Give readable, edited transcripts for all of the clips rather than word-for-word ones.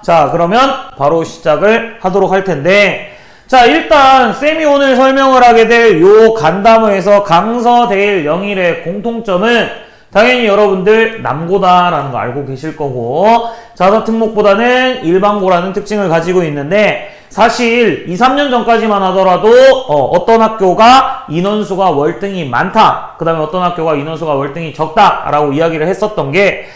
자, 그러면 바로 시작을 하도록 할 텐데, 자, 일단 쌤이 오늘 설명을 하게 될 요 간담회에서 강서, 대일, 영일의 공통점은 당연히 여러분들 남고다라는 거 알고 계실 거고, 자사 특목보다는 일반고라는 특징을 가지고 있는데, 사실 2, 3년 전까지만 하더라도 어떤 학교가 인원수가 월등히 많다, 그 다음에 어떤 학교가 인원수가 월등히 적다 라고 이야기를 했었던 게,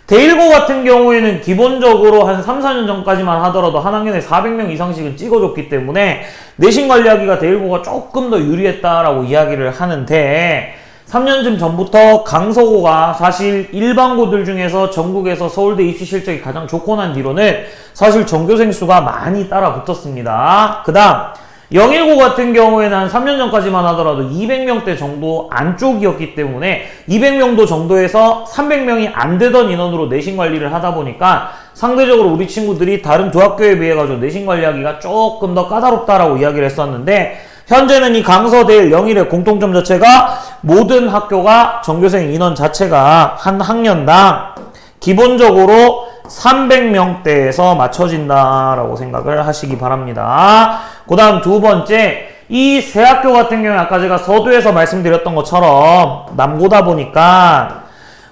대일고 같은 경우에는 기본적으로 한 3, 4년 전까지만 하더라도 한 학년에 400명 이상씩은 찍어줬기 때문에 내신 관리하기가 대일고가 조금 더 유리했다라고 이야기를 하는데, 3년쯤 전부터 강서고가 사실 일반고들 중에서 전국에서 서울대 입시 실적이 가장 좋고 난 뒤로는 사실 전교생 수가 많이 따라 붙었습니다. 그 다음 영일고 같은 경우에는 한 3년 전까지만 하더라도 200명대 정도 안쪽이었기 때문에 200명도 정도에서 300명이 안 되던 인원으로 내신 관리를 하다 보니까 상대적으로 우리 친구들이 다른 두 학교에 비해 가지고 내신 관리하기가 조금 더 까다롭다라고 이야기를 했었는데, 현재는 이 강서, 대일, 영일의 공통점 자체가 모든 학교가 전교생 인원 자체가 한 학년당 기본적으로 300명대에서 맞춰진다라고 생각을 하시기 바랍니다. 그 다음 두 번째, 이 세 학교 같은 경우에 아까 제가 서두에서 말씀드렸던 것처럼 남고다 보니까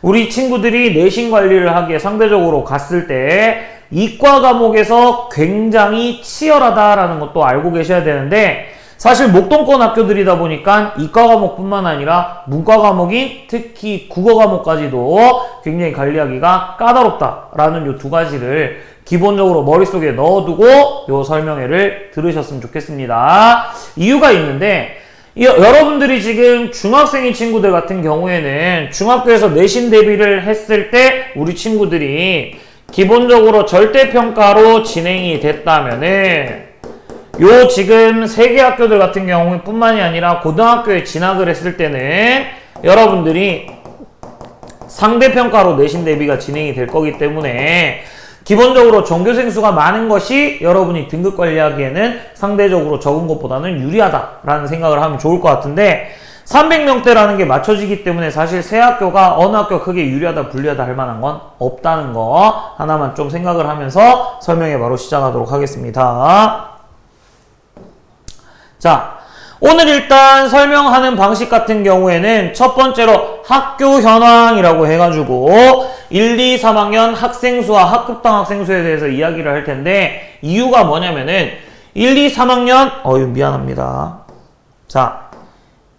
우리 친구들이 내신 관리를 하기에 상대적으로 갔을 때 이과 과목에서 굉장히 치열하다라는 것도 알고 계셔야 되는데, 사실 목동권 학교들이다 보니까 이과 과목뿐만 아니라 문과 과목인 특히 국어 과목까지도 굉장히 관리하기가 까다롭다라는 요 두 가지를 기본적으로 머릿속에 넣어두고 요 설명회를 들으셨으면 좋겠습니다. 이유가 있는데, 여러분들이 지금 중학생인 친구들 같은 경우에는 중학교에서 내신 대비를 했을 때 우리 친구들이 기본적으로 절대평가로 진행이 됐다면은 요 지금 세 개 학교들 같은 경우 뿐만이 아니라 고등학교에 진학을 했을 때는 여러분들이 상대평가로 내신 대비가 진행이 될 거기 때문에 기본적으로 전교생 수가 많은 것이 여러분이 등급 관리하기에는 상대적으로 적은 것보다는 유리하다라는 생각을 하면 좋을 것 같은데, 300명대라는 게 맞춰지기 때문에 사실 세 학교가 어느 학교가 크게 유리하다 불리하다 할 만한 건 없다는 거 하나만 좀 생각을 하면서 설명에 바로 시작하도록 하겠습니다. 자, 오늘 일단 설명하는 방식 같은 경우에는 첫 번째로 학교 현황이라고 해가지고 1, 2, 3학년 학생 수와 학급당 학생 수에 대해서 이야기를 할 텐데, 이유가 뭐냐면은 1, 2, 3학년 미안합니다. 자,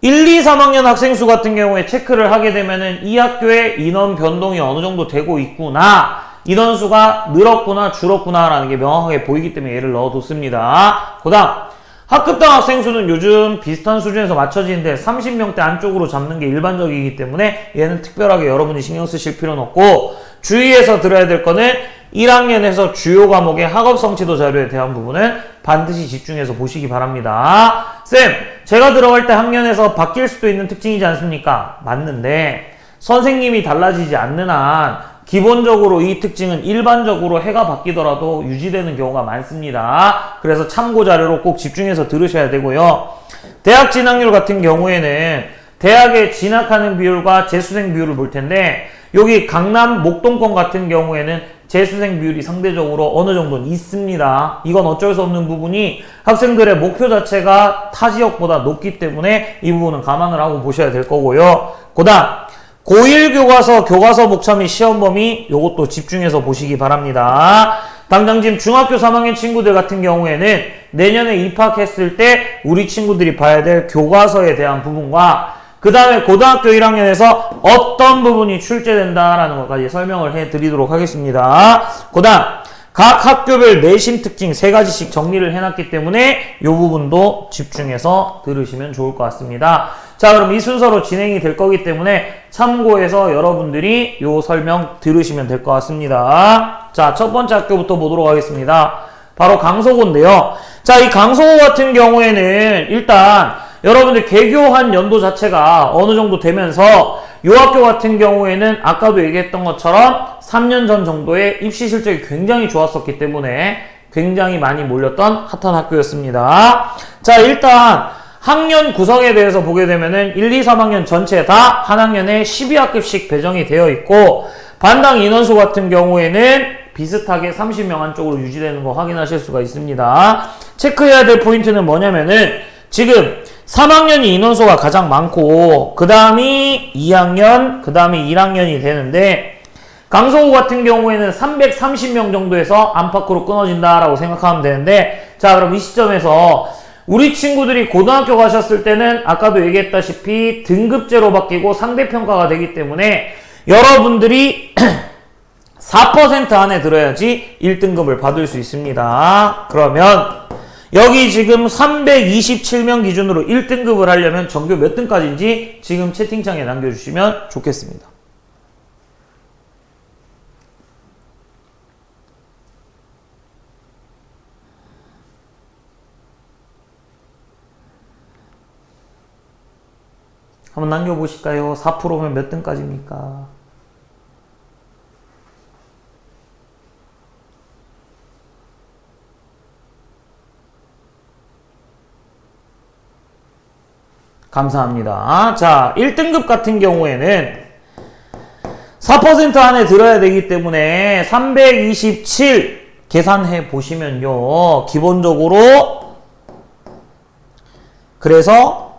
1, 2, 3학년 학생 수 같은 경우에 체크를 하게 되면은 이 학교의 인원 변동이 어느 정도 되고 있구나, 인원수가 늘었구나 줄었구나 라는 게 명확하게 보이기 때문에 얘를 넣어뒀습니다. 그 다음 학급당 학생 수는 요즘 비슷한 수준에서 맞춰지는데 30명대 안쪽으로 잡는 게 일반적이기 때문에 얘는 특별하게 여러분이 신경 쓰실 필요는 없고, 주의해서 들어야 될 거는 1학년에서 주요 과목의 학업 성취도 자료에 대한 부분은 반드시 집중해서 보시기 바랍니다. 쌤, 제가 들어갈 때 학년에서 바뀔 수도 있는 특징이지 않습니까? 맞는데 선생님이 달라지지 않는 한 기본적으로 이 특징은 일반적으로 해가 바뀌더라도 유지되는 경우가 많습니다. 그래서 참고 자료로 꼭 집중해서 들으셔야 되고요. 대학 진학률 같은 경우에는 대학에 진학하는 비율과 재수생 비율을 볼 텐데, 여기 강남 목동권 같은 경우에는 재수생 비율이 상대적으로 어느 정도는 있습니다. 이건 어쩔 수 없는 부분이 학생들의 목표 자체가 타 지역보다 높기 때문에 이 부분은 감안을 하고 보셔야 될 거고요. 그 다음 고1 교과서 목차 및 시험 범위, 요것도 집중해서 보시기 바랍니다. 당장 지금 중학교 3학년 친구들 같은 경우에는 내년에 입학했을 때 우리 친구들이 봐야 될 교과서에 대한 부분과 그 다음에 고등학교 1학년에서 어떤 부분이 출제된다라는 것까지 설명을 해드리도록 하겠습니다. 그 다음 각 학교별 내신 특징 3가지씩 정리를 해놨기 때문에 이 부분도 집중해서 들으시면 좋을 것 같습니다. 자, 그럼 이 순서로 진행이 될 거기 때문에 참고해서 여러분들이 이 설명 들으시면 될 것 같습니다. 자, 첫 번째 학교부터 보도록 하겠습니다. 바로 강서고인데요. 자, 이 강서고 같은 경우에는 일단 여러분들 개교한 연도 자체가 어느 정도 되면서 이 학교 같은 경우에는 아까도 얘기했던 것처럼 3년 전 정도에 입시 실적이 굉장히 좋았었기 때문에 굉장히 많이 몰렸던 핫한 학교였습니다. 자, 일단 학년 구성에 대해서 보게 되면은 1, 2, 3학년 전체 다 한 학년에 12학급씩 배정이 되어 있고, 반당 인원수 같은 경우에는 비슷하게 30명 안쪽으로 유지되는 거 확인하실 수가 있습니다. 체크해야 될 포인트는 뭐냐면은 지금 3학년이 인원수가 가장 많고 그 다음이 2학년, 그 다음이 1학년이 되는데 강서구 같은 경우에는 330명 정도에서 안팎으로 끊어진다라고 생각하면 되는데, 자 그럼 이 시점에서 우리 친구들이 고등학교 가셨을 때는 아까도 얘기했다시피 등급제로 바뀌고 상대평가가 되기 때문에 여러분들이 4% 안에 들어야지 1등급을 받을 수 있습니다. 그러면 여기 지금 327명 기준으로 1등급을 하려면 전교 몇 등까지인지 지금 채팅창에 남겨주시면 좋겠습니다. 한번 남겨보실까요? 4%면 몇 등까지입니까? 감사합니다. 자, 1등급 같은 경우에는 4% 안에 들어야 되기 때문에 327 계산해 보시면요. 기본적으로 그래서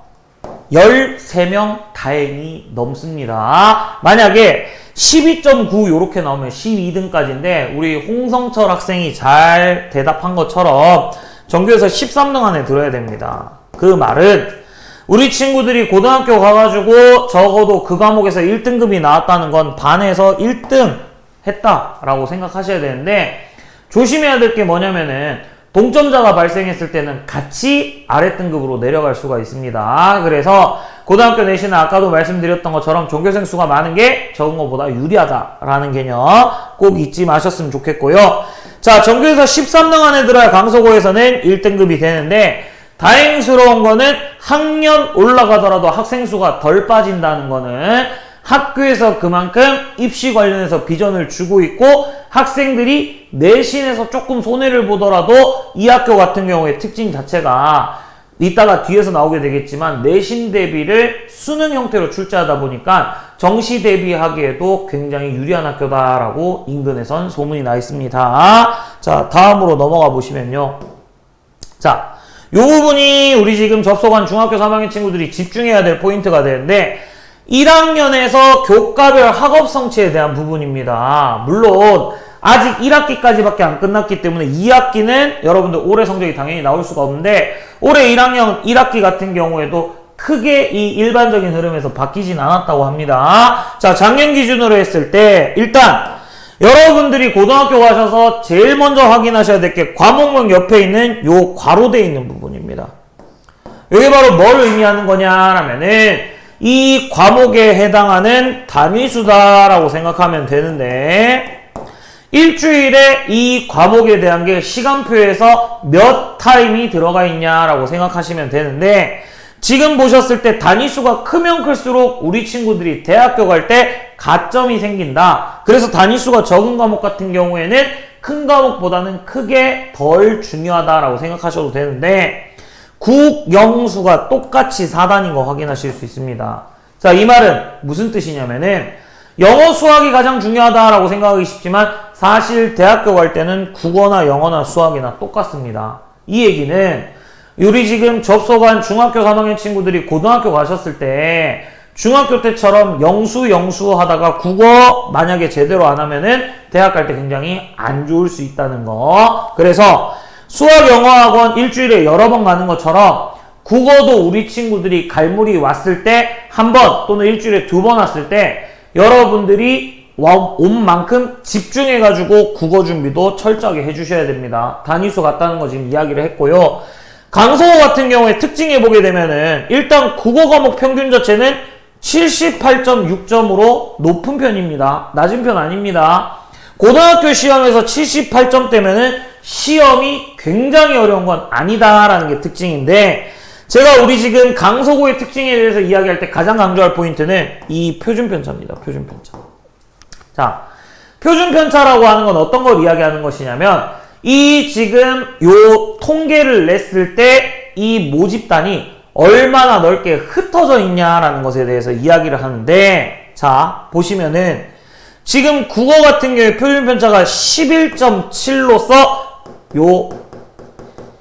13명 다행히 넘습니다. 만약에 12.9 요렇게 나오면 12등까지인데 우리 홍성철 학생이 잘 대답한 것처럼 전교에서 13등 안에 들어야 됩니다. 그 말은 우리 친구들이 고등학교 가가지고 적어도 그 과목에서 1등급이 나왔다는 건 반에서 1등 했다라고 생각하셔야 되는데, 조심해야 될 게 뭐냐면은 동점자가 발생했을 때는 같이 아랫등급으로 내려갈 수가 있습니다. 그래서 고등학교 내신은 아까도 말씀드렸던 것처럼 전교생 수가 많은 게 적은 것보다 유리하다라는 개념 꼭 잊지 마셨으면 좋겠고요. 자, 전교에서 13등 안에 들어야 강서구에서는 1등급이 되는데, 다행스러운 거는 학년 올라가더라도 학생 수가 덜 빠진다는 거는 학교에서 그만큼 입시 관련해서 비전을 주고 있고, 학생들이 내신에서 조금 손해를 보더라도 이 학교 같은 경우에 특징 자체가 이따가 뒤에서 나오게 되겠지만 내신 대비를 수능 형태로 출제하다 보니까 정시 대비하기에도 굉장히 유리한 학교다라고 인근에선 소문이 나 있습니다. 자, 다음으로 넘어가 보시면요. 자, 요 부분이 우리 지금 접속한 중학교 3학년 친구들이 집중해야 될 포인트가 되는데, 1학년에서 교과별 학업 성취에 대한 부분입니다. 물론 아직 1학기까지밖에 안 끝났기 때문에 2학기는 여러분들 올해 성적이 당연히 나올 수가 없는데, 올해 1학년 1학기 같은 경우에도 크게 이 일반적인 흐름에서 바뀌진 않았다고 합니다. 자, 작년 기준으로 했을 때 일단 여러분들이 고등학교 가셔서 제일 먼저 확인하셔야 될 게 과목명 옆에 있는 요 괄호되어 있는 부분입니다. 이게 바로 뭘 의미하는 거냐라면은 이 과목에 해당하는 단위수다라고 생각하면 되는데, 일주일에 이 과목에 대한 게 시간표에서 몇 타임이 들어가 있냐라고 생각하시면 되는데, 지금 보셨을 때 단위수가 크면 클수록 우리 친구들이 대학교 갈 때 가점이 생긴다. 그래서 단위수가 적은 과목 같은 경우에는 큰 과목보다는 크게 덜 중요하다라고 생각하셔도 되는데, 국영수가 똑같이 4단인 거 확인하실 수 있습니다. 자, 이 말은 무슨 뜻이냐면은 영어 수학이 가장 중요하다라고 생각하기 쉽지만 사실 대학교 갈 때는 국어나 영어나 수학이나 똑같습니다. 이 얘기는 우리 지금 접속한 중학교 3학년 친구들이 고등학교 가셨을 때 중학교 때처럼 영수 하다가 국어 만약에 제대로 안 하면은 대학 갈 때 굉장히 안 좋을 수 있다는 거. 그래서 수학 영어 학원 일주일에 여러 번 가는 것처럼 국어도 우리 친구들이 갈물이 왔을 때 한 번 또는 일주일에 2번 왔을 때 여러분들이 온 만큼 집중해가지고 국어 준비도 철저하게 해주셔야 됩니다. 단위수 같다는 거 지금 이야기를 했고요. 강서구 같은 경우에 특징해 보게 되면은 일단 국어 과목 평균 자체는 78.6점으로 높은 편입니다. 낮은 편 아닙니다. 고등학교 시험에서 78점대면은 시험이 굉장히 어려운 건 아니다라는 게 특징인데, 제가 우리 지금 강서구의 특징에 대해서 이야기할 때 가장 강조할 포인트는 이 표준편차입니다. 표준편차. 자, 표준편차라고 하는 건 어떤 걸 이야기하는 것이냐면, 이 지금 요 통계를 냈을 때 이 모집단이 얼마나 넓게 흩어져 있냐라는 것에 대해서 이야기를 하는데, 자, 보시면은 지금 국어 같은 경우에 표준 편차가 11.7로서 요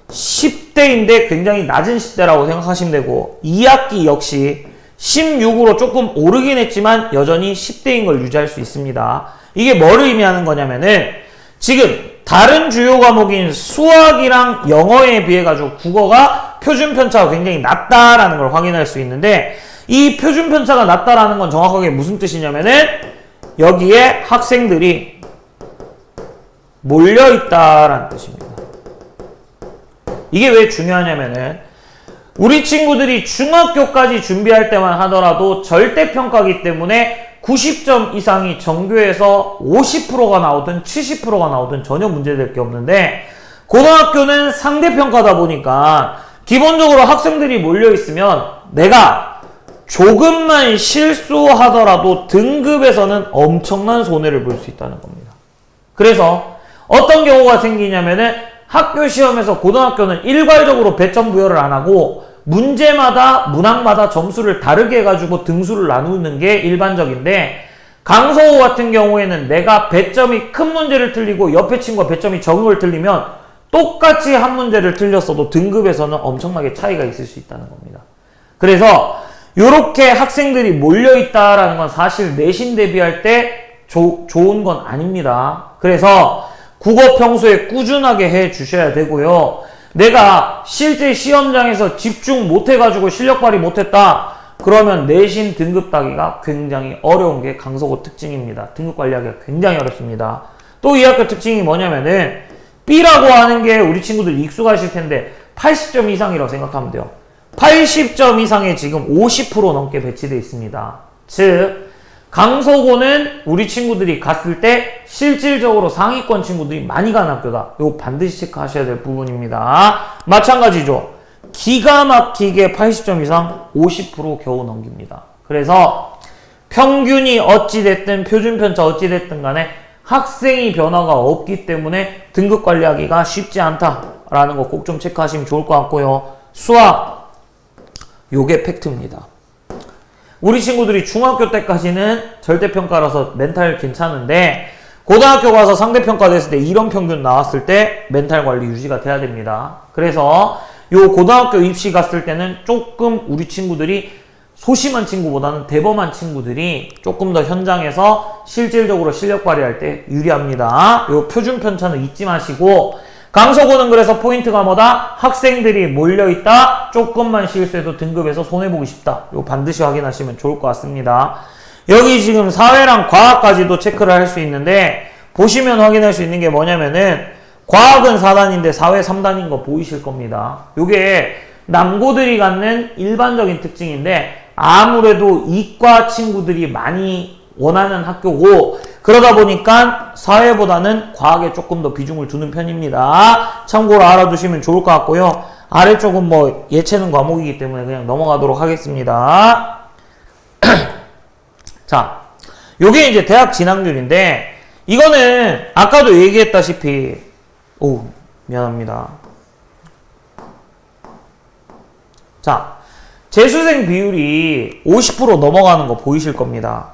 10대인데 굉장히 낮은 10대라고 생각하시면 되고 2학기 역시 16으로 조금 오르긴 했지만 여전히 10대인 걸 유지할 수 있습니다. 이게 뭐를 의미하는 거냐면은 지금 다른 주요 과목인 수학이랑 영어에 비해 가지고 국어가 표준 편차가 굉장히 낮다라는 걸 확인할 수 있는데 이 표준 편차가 낮다라는 건 정확하게 무슨 뜻이냐면은 여기에 학생들이 몰려있다라는 뜻입니다. 이게 왜 중요하냐면은 우리 친구들이 중학교까지 준비할 때만 하더라도 절대평가기 때문에 90점 이상이 전교에서 50%가 나오든 70%가 나오든 전혀 문제될 게 없는데 고등학교는 상대평가다 보니까 기본적으로 학생들이 몰려있으면 내가 조금만 실수하더라도 등급에서는 엄청난 손해를 볼 수 있다는 겁니다. 그래서 어떤 경우가 생기냐면은 학교 시험에서 고등학교는 일괄적으로 배점 부여를 안 하고 문제마다 문항마다 점수를 다르게 해가지고 등수를 나누는 게 일반적인데 강서구 같은 경우에는 내가 배점이 큰 문제를 틀리고 옆에 친구가 배점이 적은 걸 틀리면 똑같이 한 문제를 틀렸어도 등급에서는 엄청나게 차이가 있을 수 있다는 겁니다. 그래서 이렇게 학생들이 몰려있다라는 건 사실 내신 대비할 때 좋은 건 아닙니다. 그래서 국어 평소에 꾸준하게 해 주셔야 되고요. 내가 실제 시험장에서 집중 못해가지고 실력 발휘 못했다. 그러면 내신 등급 따기가 굉장히 어려운 게 강서구 특징입니다. 등급 관리하기가 굉장히 어렵습니다. 또 이 학교 특징이 뭐냐면은 B라고 하는 게 우리 친구들 익숙하실 텐데 80점 이상이라고 생각하면 돼요. 80점 이상에 지금 50% 넘게 배치되어 있습니다. 즉 강서구는 우리 친구들이 갔을 때 실질적으로 상위권 친구들이 많이 가는 학교다. 이거 반드시 체크하셔야 될 부분입니다. 마찬가지죠. 기가 막히게 80점 이상 50% 겨우 넘깁니다. 그래서 평균이 어찌됐든 표준편차 어찌됐든 간에 학생이 변화가 없기 때문에 등급 관리하기가 쉽지 않다라는 거 꼭 좀 체크하시면 좋을 것 같고요. 수학 요게 팩트입니다. 우리 친구들이 중학교 때까지는 절대평가라서 멘탈 괜찮은데 고등학교 가서 상대평가 됐을 때 이런 평균 나왔을 때 멘탈 관리 유지가 돼야 됩니다. 그래서 요 고등학교 입시 갔을 때는 조금 우리 친구들이 소심한 친구보다는 대범한 친구들이 조금 더 현장에서 실질적으로 실력 발휘할 때 유리합니다. 요 표준 편차는 잊지 마시고 강서구는 그래서 포인트가 뭐다? 학생들이 몰려있다. 조금만 실수해도 등급에서 손해보기 쉽다. 이거 반드시 확인하시면 좋을 것 같습니다. 여기 지금 사회랑 과학까지도 체크를 할 수 있는데 보시면 확인할 수 있는 게 뭐냐면은 과학은 4단인데 사회 3단인 거 보이실 겁니다. 이게 남고들이 갖는 일반적인 특징인데 아무래도 이과 친구들이 많이 원하는 학교고 그러다 보니까 사회보다는 과학에 조금 더 비중을 두는 편입니다. 참고로 알아두시면 좋을 것 같고요. 아래쪽은 뭐 예체능 과목이기 때문에 그냥 넘어가도록 하겠습니다. 자, 요게 이제 대학 진학률인데 이거는 아까도 얘기했다시피 미안합니다. 자, 재수생 비율이 50% 넘어가는 거 보이실 겁니다.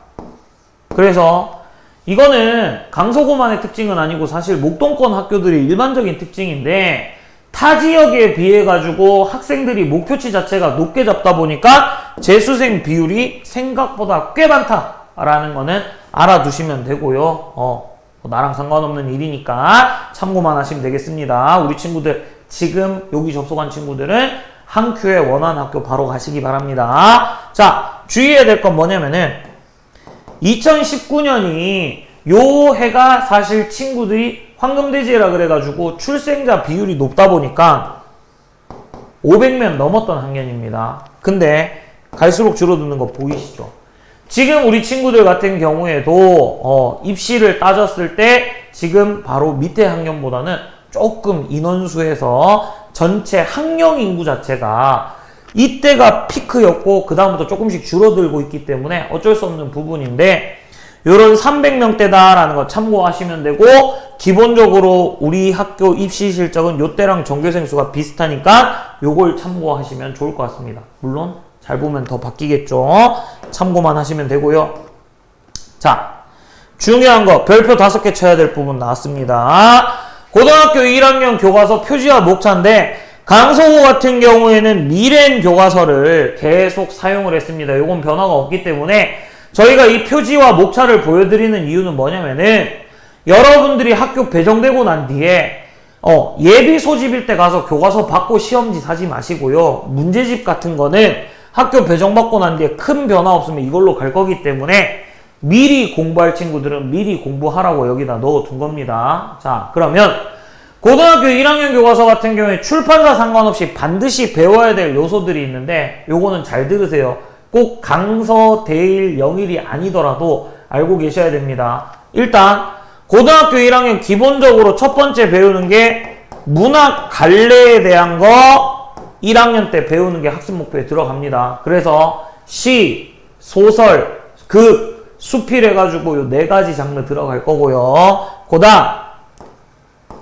그래서 이거는 강서구만의 특징은 아니고 사실 목동권 학교들이 일반적인 특징인데 타 지역에 비해 가지고 학생들이 목표치 자체가 높게 잡다 보니까 재수생 비율이 생각보다 꽤 많다라는 거는 알아두시면 되고요. 나랑 상관없는 일이니까 참고만 하시면 되겠습니다. 우리 친구들 지금 여기 접속한 친구들은 한 큐에 원하는 학교 바로 가시기 바랍니다. 자, 주의해야 될 건 뭐냐면은 2019년이 요 해가 사실 친구들이 황금돼지라 그래가지고 출생자 비율이 높다 보니까 500명 넘었던 학년입니다. 근데 갈수록 줄어드는 거 보이시죠? 지금 우리 친구들 같은 경우에도 입시를 따졌을 때 지금 바로 밑에 학년보다는 조금 인원수에서 전체 학령 인구 자체가 이때가 피크였고 그 다음부터 조금씩 줄어들고 있기 때문에 어쩔 수 없는 부분인데 요런 300명대다라는 거 참고하시면 되고 기본적으로 우리 학교 입시 실적은 요때랑 전교생 수가 비슷하니까 요걸 참고하시면 좋을 것 같습니다. 물론 잘 보면 더 바뀌겠죠. 참고만 하시면 되고요. 자, 중요한 거 별표 5개 쳐야 될 부분 나왔습니다. 고등학교 1학년 교과서 표지와 목차인데 강서구 같은 경우에는 미래엔 교과서를 계속 사용을 했습니다. 요건 변화가 없기 때문에 저희가 이 표지와 목차를 보여드리는 이유는 뭐냐면은 여러분들이 학교 배정되고 난 뒤에 예비 소집일 때 가서 교과서 받고 시험지 사지 마시고요. 문제집 같은 거는 학교 배정받고 난 뒤에 큰 변화 없으면 이걸로 갈 거기 때문에 미리 공부할 친구들은 미리 공부하라고 여기다 넣어둔 겁니다. 자, 그러면 고등학교 1학년 교과서 같은 경우에 출판사 상관없이 반드시 배워야 될 요소들이 있는데 요거는 잘 들으세요. 꼭 강서, 대일, 영일이 아니더라도 알고 계셔야 됩니다. 일단 고등학교 1학년 기본적으로 첫 번째 배우는 게 문학 갈래에 대한 거 1학년 때 배우는 게 학습 목표에 들어갑니다. 그래서 시, 소설, 극, 수필 해가지고 요 4가지 장르 들어갈 거고요. 그다음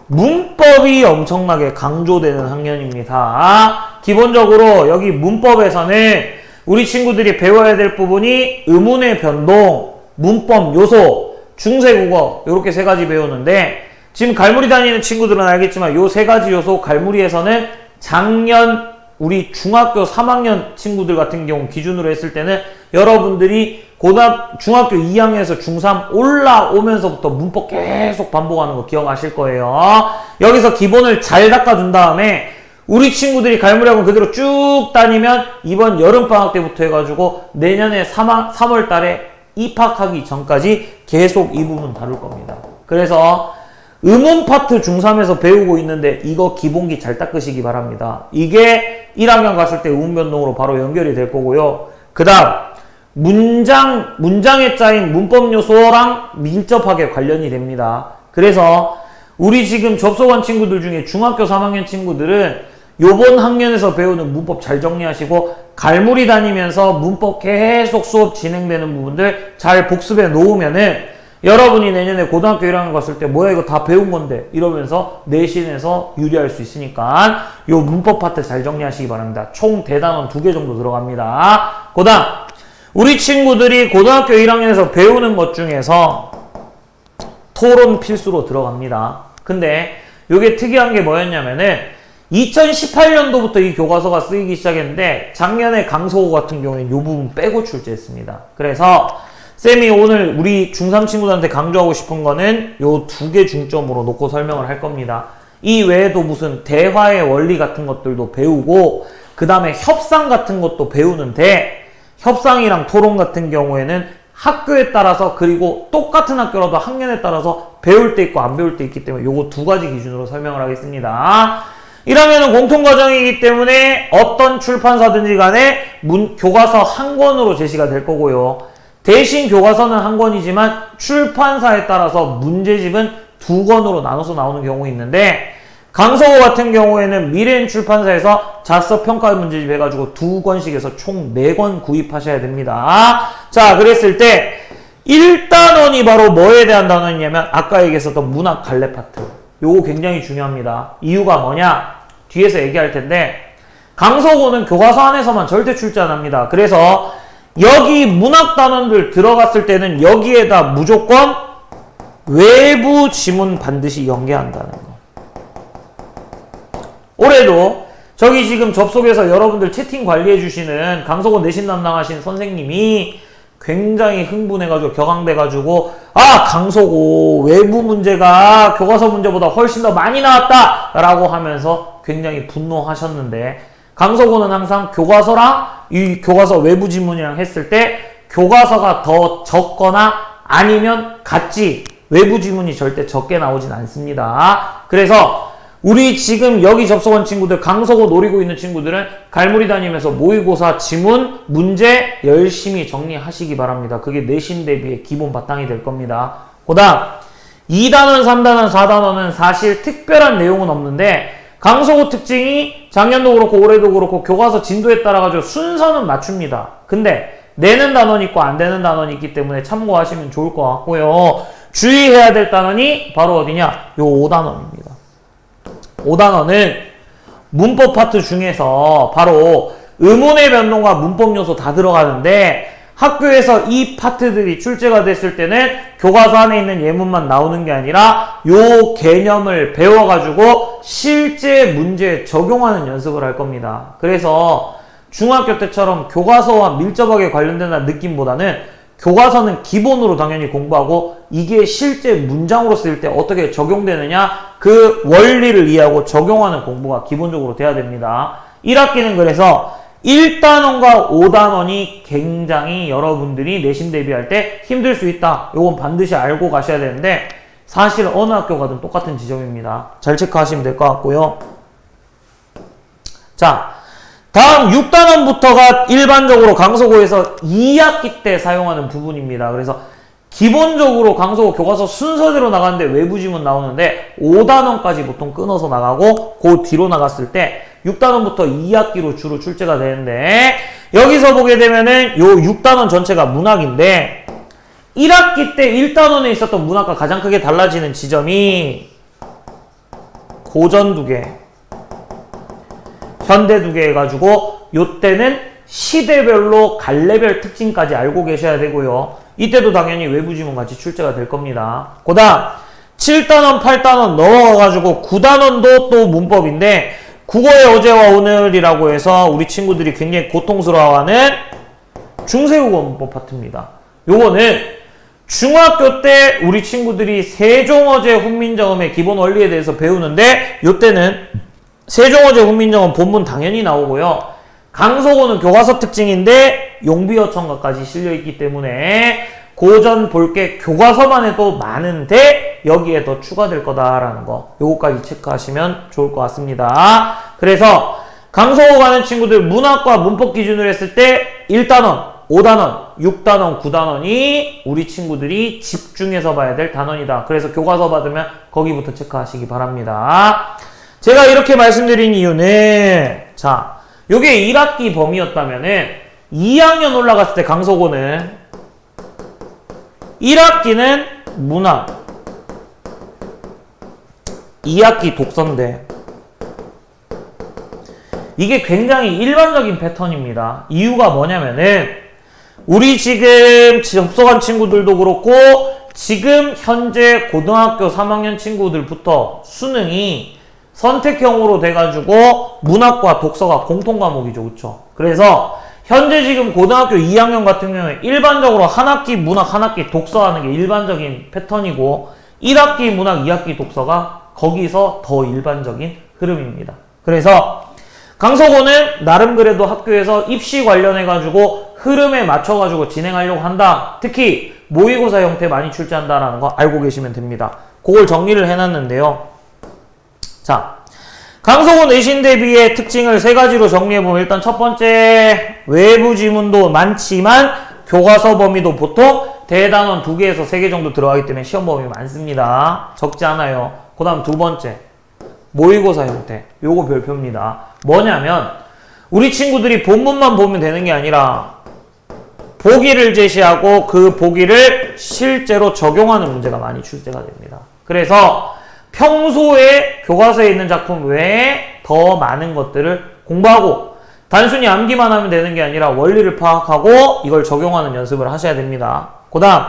문법이 엄청나게 강조되는 학년입니다. 기본적으로 여기 문법에서는 우리 친구들이 배워야 될 부분이 의문의 변동, 문법 요소, 중세국어 이렇게 3가지 배우는데 지금 갈무리 다니는 친구들은 알겠지만 요 3가지 요소 갈무리에서는 작년 우리 중학교 3학년 친구들 같은 경우 기준으로 했을 때는 여러분들이 중학교 2학년에서 중3 올라오면서부터 문법 계속 반복하는 거 기억하실 거예요. 여기서 기본을 잘 닦아준 다음에 우리 친구들이 갈무리학원 그대로 쭉 다니면 이번 여름방학 때부터 해가지고 내년에 3월 달에 입학하기 전까지 계속 이 부분 다룰 겁니다. 그래서 의문 파트 중3에서 배우고 있는데 이거 기본기 잘 닦으시기 바랍니다. 이게 1학년 갔을 때 의문 변동으로 바로 연결이 될 거고요. 그 다음 문장에 짜인 문법 요소랑 밀접하게 관련이 됩니다. 그래서 우리 지금 접속한 친구들 중에 중학교 3학년 친구들은 요번 학년에서 배우는 문법 잘 정리하시고 갈무리 다니면서 문법 계속 수업 진행되는 부분들 잘 복습해 놓으면은 여러분이 내년에 고등학교 1학년 갔을 때 뭐야 이거 다 배운 건데 이러면서 내신에서 유리할 수 있으니까 요 문법 파트 잘 정리하시기 바랍니다. 총 대단원 2개 정도 들어갑니다. 그다음 우리 친구들이 고등학교 1학년에서 배우는 것 중에서 토론 필수로 들어갑니다. 근데 요게 특이한 게 뭐였냐면은 2018년도부터 이 교과서가 쓰이기 시작했는데 작년에 강서구 같은 경우에는 요 부분 빼고 출제했습니다. 그래서 쌤이 오늘 우리 중3 친구들한테 강조하고 싶은 거는 요 2개 중점으로 놓고 설명을 할 겁니다. 이 외에도 무슨 대화의 원리 같은 것들도 배우고 그 다음에 협상 같은 것도 배우는데 협상이랑 토론 같은 경우에는 학교에 따라서 그리고 똑같은 학교라도 학년에 따라서 배울 때 있고 안 배울 때 있기 때문에 요거 2가지 기준으로 설명을 하겠습니다. 1학년은 공통과정이기 때문에 어떤 출판사든지 간에 교과서 한 권으로 제시가 될 거고요. 대신 교과서는 한 권이지만 출판사에 따라서 문제집은 2권으로 나눠서 나오는 경우 있는데 강서구 같은 경우에는 미래엔 출판사에서 자습 평가 문제집 해가지고 2권씩 해서 총 4권 구입하셔야 됩니다. 자, 그랬을 때 1단원이 바로 뭐에 대한 단원이냐면 아까 얘기했었던 문학 갈래 파트. 요거 굉장히 중요합니다. 이유가 뭐냐? 뒤에서 얘기할 텐데 강서구는 교과서 안에서만 절대 출제 안 합니다. 그래서 여기 문학 단원들 들어갔을 때는 여기에다 무조건 외부 지문 반드시 연계한다는 거. 올해도 저기 지금 접속해서 여러분들 채팅 관리해주시는 강서구 내신 담당하신 선생님이 굉장히 흥분해가지고 격앙돼가지고 강서구 외부 문제가 교과서 문제보다 훨씬 더 많이 나왔다 라고 하면서 굉장히 분노하셨는데 강서구는 항상 교과서랑 이 교과서 외부 지문이랑 했을 때 교과서가 더 적거나 아니면 같지 외부 지문이 절대 적게 나오진 않습니다. 그래서 우리 지금 여기 접속한 친구들 강서구 노리고 있는 친구들은 갈무리 다니면서 모의고사 지문 문제 열심히 정리하시기 바랍니다. 그게 내신 대비의 기본 바탕이 될 겁니다. 그 다음 2단원, 3단원, 4단원은 사실 특별한 내용은 없는데 강서구 특징이 작년도 그렇고 올해도 그렇고 교과서 진도에 따라 가지고 순서는 맞춥니다. 근데 내는 단원이 있고 안 되는 단원이 있기 때문에 참고하시면 좋을 것 같고요. 주의해야 될 단원이 바로 어디냐? 요 5단원입니다. 5단원은 문법 파트 중에서 바로 의문의 변동과 문법 요소 다 들어가는데 학교에서 이 파트들이 출제가 됐을 때는 교과서 안에 있는 예문만 나오는 게 아니라 요 개념을 배워가지고 실제 문제에 적용하는 연습을 할 겁니다. 그래서 중학교 때처럼 교과서와 밀접하게 관련된다는 느낌보다는 교과서는 기본으로 당연히 공부하고 이게 실제 문장으로 쓰일 때 어떻게 적용되느냐 그 원리를 이해하고 적용하는 공부가 기본적으로 돼야 됩니다. 1학기는 그래서 1단원과 5단원이 굉장히 여러분들이 내신 대비할 때 힘들 수 있다. 이건 반드시 알고 가셔야 되는데 사실 어느 학교 가든 똑같은 지점입니다. 잘 체크하시면 될 것 같고요. 자, 다음 6단원부터가 일반적으로 강서고에서 2학기 때 사용하는 부분입니다. 그래서 기본적으로 강서고 교과서 순서대로 나가는데 외부 지문 나오는데 5단원까지 보통 끊어서 나가고 그 뒤로 나갔을 때 6단원부터 2학기로 주로 출제가 되는데 여기서 보게 되면은 요 6단원 전체가 문학인데 1학기 때 1단원에 있었던 문학과 가장 크게 달라지는 지점이 고전 2개, 현대 2개 해가지고 요때는 시대별로 갈래별 특징까지 알고 계셔야 되고요. 이때도 당연히 외부 지문 같이 출제가 될 겁니다. 그 다음 7단원, 8단원 넘어가가지고 9단원도 또 문법인데 국어의 어제와 오늘이라고 해서 우리 친구들이 굉장히 고통스러워하는 중세국어 문법 파트입니다. 요거는 중학교 때 우리 친구들이 세종어제 훈민정음의 기본 원리에 대해서 배우는데 요때는 세종어제 훈민정음 본문 당연히 나오고요. 강서고는 교과서 특징인데 용비어천가까지 실려있기 때문에 고전 볼 게 교과서만 해도 많은데 여기에 더 추가될 거다라는 거 요거까지 체크하시면 좋을 것 같습니다. 그래서 강서고 가는 친구들 문학과 문법 기준으로 했을 때 1단원, 5단원, 6단원, 9단원이 우리 친구들이 집중해서 봐야 될 단원이다. 그래서 교과서 받으면 거기부터 체크하시기 바랍니다. 제가 이렇게 말씀드린 이유는 자 요게 1학기 범위였다면은 2학년 올라갔을 때 강서고는 1학기는 문학 2학기 독서인데 이게 굉장히 일반적인 패턴입니다. 이유가 뭐냐면은 우리 지금 접속한 친구들도 그렇고 지금 현재 고등학교 3학년 친구들부터 수능이 선택형으로 돼가지고 문학과 독서가 공통과목이죠. 그쵸? 그래서 현재 지금 고등학교 2학년 같은 경우에 일반적으로 한 학기 문학, 한 학기 독서하는 게 일반적인 패턴이고 1학기 문학, 2학기 독서가 거기서 더 일반적인 흐름입니다. 그래서 강서고는 나름 그래도 학교에서 입시 관련해가지고 흐름에 맞춰가지고 진행하려고 한다. 특히 모의고사 형태 많이 출제한다라는 거 알고 계시면 됩니다. 그걸 정리를 해놨는데요. 자, 강서고 내신 대비의 특징을 세 가지로 정리해보면 일단 첫 번째 외부 지문도 많지만 교과서 범위도 보통 대단원 2개에서 3개 정도 들어가기 때문에 시험 범위 많습니다. 적지 않아요. 그 다음 두 번째 모의고사 형태 요거 별표입니다. 뭐냐면 우리 친구들이 본문만 보면 되는 게 아니라 보기를 제시하고 그 보기를 실제로 적용하는 문제가 많이 출제가 됩니다. 그래서 평소에 교과서에 있는 작품 외에 더 많은 것들을 공부하고 단순히 암기만 하면 되는 게 아니라 원리를 파악하고 이걸 적용하는 연습을 하셔야 됩니다. 그 다음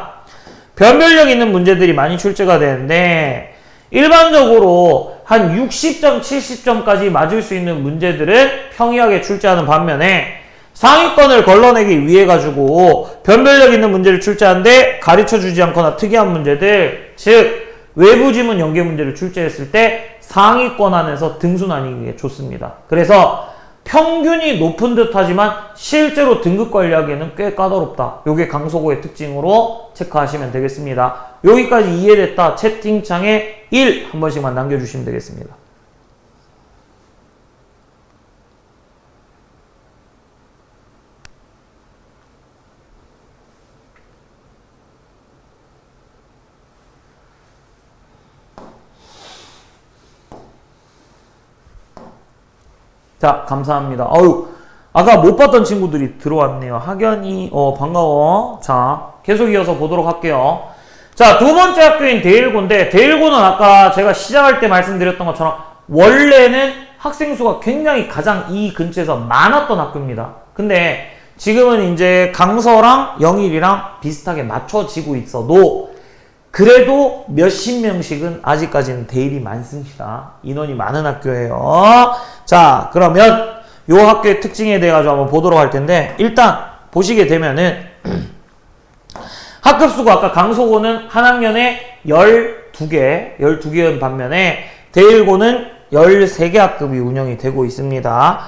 변별력 있는 문제들이 많이 출제가 되는데 일반적으로 한 60점, 70점까지 맞을 수 있는 문제들은 평이하게 출제하는 반면에 상위권을 걸러내기 위해 가지고 변별력 있는 문제를 출제하는데 가르쳐주지 않거나 특이한 문제들 즉 외부 지문 연계 문제를 출제했을 때 상위권 안에서 등순환이 게 좋습니다. 그래서 평균이 높은 듯 하지만 실제로 등급 관리하기에는 꽤 까다롭다. 요게 강서고의 특징으로 체크하시면 되겠습니다. 여기까지 이해됐다. 채팅창에 1 한 번씩만 남겨주시면 되겠습니다. 자, 감사합니다. 어유, 아까 못 봤던 친구들이 들어왔네요. 학연이, 반가워. 자, 계속 이어서 보도록 할게요. 자, 두 번째 학교인 대일고인데, 대일고는 아까 제가 시작할 때 말씀드렸던 것처럼, 원래는 학생 수가 굉장히 가장 이 근처에서 많았던 학교입니다. 근데, 지금은 이제 강서랑 영일이랑 비슷하게 맞춰지고 있어도 그래도 몇십 명씩은 아직까지는 대일이 많습니다. 인원이 많은 학교예요. 자, 그러면 요 학교의 특징에 대해 가지고 한번 보도록 할 텐데, 일단 보시게 되면은 학급수가 아까 강서고는 한 학년에 12개인 반면에 대일고는 13개 학급이 운영이 되고 있습니다.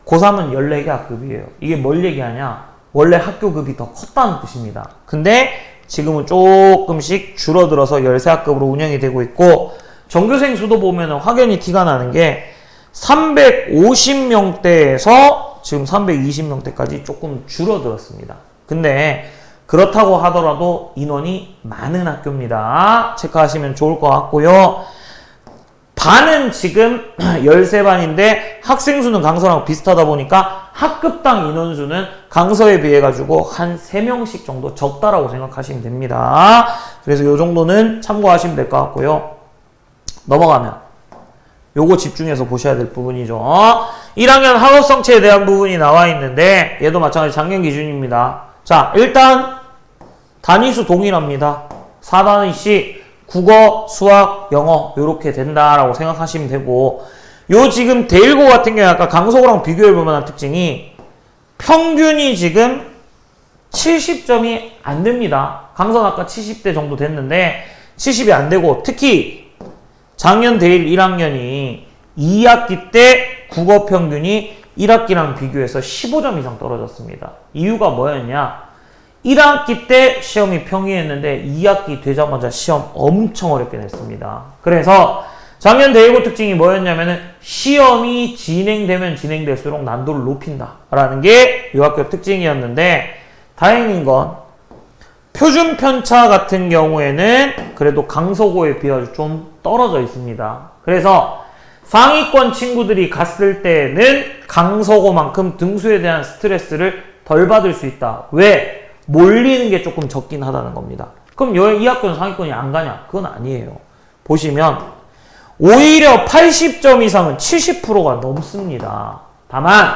고3은 14개 학급이에요. 이게 뭘 얘기하냐? 원래 학교급이 더 컸다는 뜻입니다. 근데 지금은 조금씩 줄어들어서 13학급으로 운영이 되고 있고, 전교생 수도 보면 확연히 티가 나는 게 350명대에서 지금 320명대까지 조금 줄어들었습니다. 근데 그렇다고 하더라도 인원이 많은 학교입니다. 체크하시면 좋을 것 같고요. 반은 지금 13반인데 학생 수는 강서랑 비슷하다 보니까 학급당 인원수는 강서에 비해 가지고 한 3명씩 정도 적다라고 생각하시면 됩니다. 그래서 이 정도는 참고하시면 될 것 같고요. 넘어가면 요거 집중해서 보셔야 될 부분이죠. 1학년 학업성취에 대한 부분이 나와 있는데 얘도 마찬가지 작년 기준입니다. 자, 일단 단위수 동일합니다. 4단위씩 국어, 수학, 영어 요렇게 된다라고 생각하시면 되고, 요 지금 대일고 같은 경우에 아까 강서고랑 비교해 볼 만한 특징이 평균이 지금 70점이 안 됩니다. 강서는 아까 70대 정도 됐는데 70이 안 되고, 특히 작년 대일 1학년이 2학기 때 국어 평균이 1학기랑 비교해서 15점 이상 떨어졌습니다. 이유가 뭐였냐? 1학기 때 시험이 평이했는데 2학기 되자마자 시험 엄청 어렵게 냈습니다. 그래서 작년 대일고 특징이 뭐였냐면은 시험이 진행되면 진행될수록 난도를 높인다라는 게 이 학교 특징이었는데, 다행인 건 표준 편차 같은 경우에는 그래도 강서고에 비해 좀 떨어져 있습니다. 그래서 상위권 친구들이 갔을 때는 강서고만큼 등수에 대한 스트레스를 덜 받을 수 있다. 왜? 몰리는 게 조금 적긴 하다는 겁니다. 그럼 이 학교는 상위권이 안 가냐? 그건 아니에요. 보시면 오히려 80점 이상은 70%가 넘습니다. 다만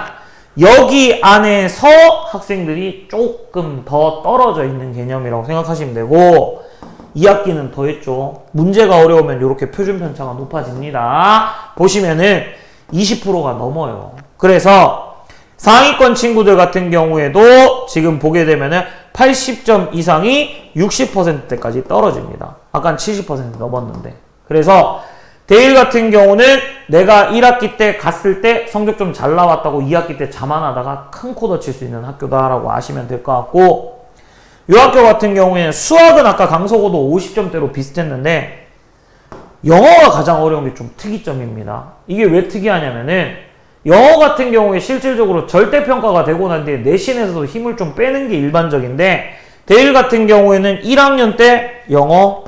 여기 안에서 학생들이 조금 더 떨어져 있는 개념이라고 생각하시면 되고, 2학기는 더 했죠. 문제가 어려우면 이렇게 표준 편차가 높아집니다. 보시면은 20%가 넘어요. 그래서 상위권 친구들 같은 경우에도 지금 보게 되면은 80점 이상이 60%대까지 떨어집니다. 아까 70% 넘었는데. 그래서 대일 같은 경우는 내가 1학기 때 갔을 때 성적 좀 잘 나왔다고 2학기 때 자만하다가 큰 코 다칠 수 있는 학교다라고 아시면 될 것 같고, 이 학교 같은 경우에는 수학은 아까 강서고도 50점대로 비슷했는데 영어가 가장 어려운 게 좀 특이점입니다. 이게 왜 특이하냐면은 영어 같은 경우에 실질적으로 절대평가가 되고 난 뒤에 내신에서도 힘을 좀 빼는 게 일반적인데, 대일 같은 경우에는 1학년 때 영어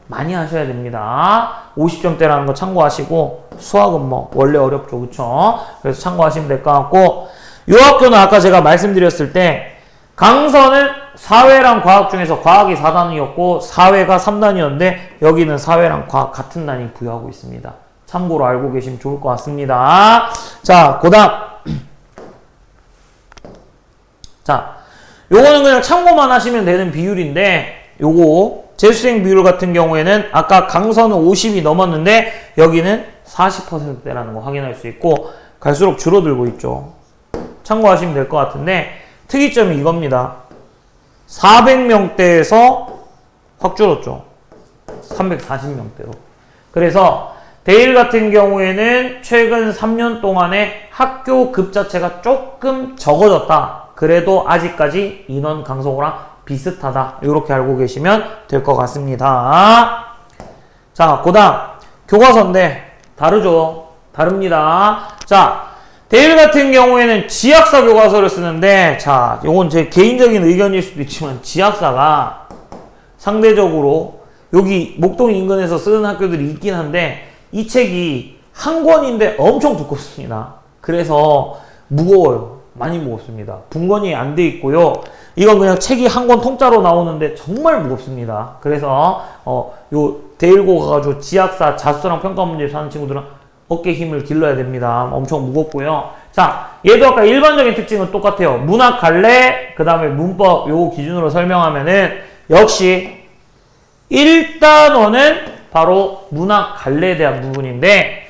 많이 하셔야 됩니다. 50점대라는 거 참고하시고, 수학은 뭐 원래 어렵죠, 그쵸? 그래서 참고하시면 될 것 같고, 이 학교는 아까 제가 말씀드렸을 때 강서는 사회랑 과학 중에서 과학이 4단위였고 사회가 3단위였는데 여기는 사회랑 과학 같은 단위 부여하고 있습니다. 참고로 알고 계시면 좋을 것 같습니다. 자, 그다음 자, 요거는 그냥 참고만 하시면 되는 비율인데, 요거 재수생 비율 같은 경우에는 아까 강서는 50이 넘었는데 여기는 40%대라는 거 확인할 수 있고, 갈수록 줄어들고 있죠. 참고하시면 될 것 같은데 특이점이 이겁니다. 400명대에서 확 줄었죠. 340명대로. 그래서 대일 같은 경우에는 최근 3년 동안에 학교 급 자체가 조금 적어졌다. 그래도 아직까지 인원 강서고랑 비슷하다. 이렇게 알고 계시면 될 것 같습니다. 자, 그 다음 교과서인데 다르죠. 다릅니다. 자, 대일 같은 경우에는 지학사 교과서를 쓰는데, 자, 요건 제 개인적인 의견일 수도 있지만 지학사가 상대적으로 여기 목동 인근에서 쓰는 학교들이 있긴 한데 이 책이 한 권인데 엄청 두껍습니다. 그래서 무거워요. 많이 무겁습니다. 분권이 안 돼 있고요. 이건 그냥 책이 한 권 통짜로 나오는데 정말 무겁습니다. 그래서 요 대일고 가가지고 지학사 자수랑 평가 문제 사는 친구들은 어깨 힘을 길러야 됩니다. 엄청 무겁고요. 자, 얘도 아까 일반적인 특징은 똑같아요. 문학 갈래, 그 다음에 문법 요거 기준으로 설명하면은 역시 1단원은 바로 문학 갈래에 대한 부분인데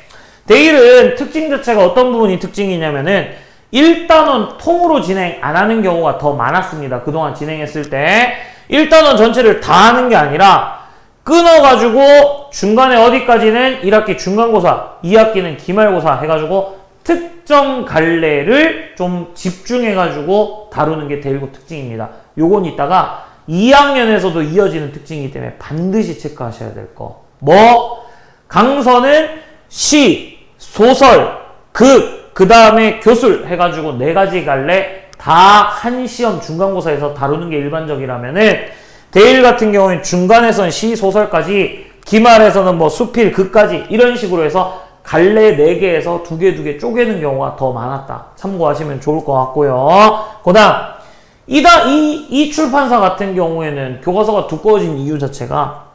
데일은 특징 자체가 어떤 부분이 특징이냐면은 1단원 통으로 진행 안 하는 경우가 더 많았습니다. 그동안 진행했을 때 1단원 전체를 다 하는 게 아니라 끊어가지고 중간에 어디까지는 1학기 중간고사, 2학기는 기말고사 해가지고 특정 갈래를 좀 집중해가지고 다루는 게 데일고 특징입니다. 요건 이따가 2학년에서도 이어지는 특징이기 때문에 반드시 체크하셔야 될 거. 뭐? 강서는 시, 소설, 극, 그 다음에 교술 해가지고 4가지 갈래 다 한 시험 중간고사에서 다루는 게 일반적이라면은 데일 같은 경우는 중간에서는 시, 소설까지 기말에서는 뭐 수필, 극까지 이런 식으로 해서 갈래 4개에서 2개 쪼개는 경우가 더 많았다. 참고하시면 좋을 것 같고요. 그 다음 이 출판사 같은 경우에는 교과서가 두꺼워진 이유 자체가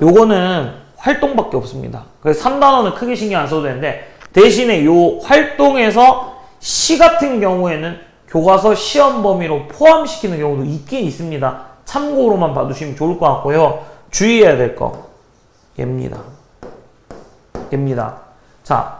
요거는 활동밖에 없습니다. 그래서 3단원은 크게 신경 안 써도 되는데 대신에 요 활동에서 시 같은 경우에는 교과서 시험 범위로 포함시키는 경우도 있긴 있습니다. 참고로만 봐두시면 좋을 것 같고요. 주의해야 될 거 얘입니다. 자,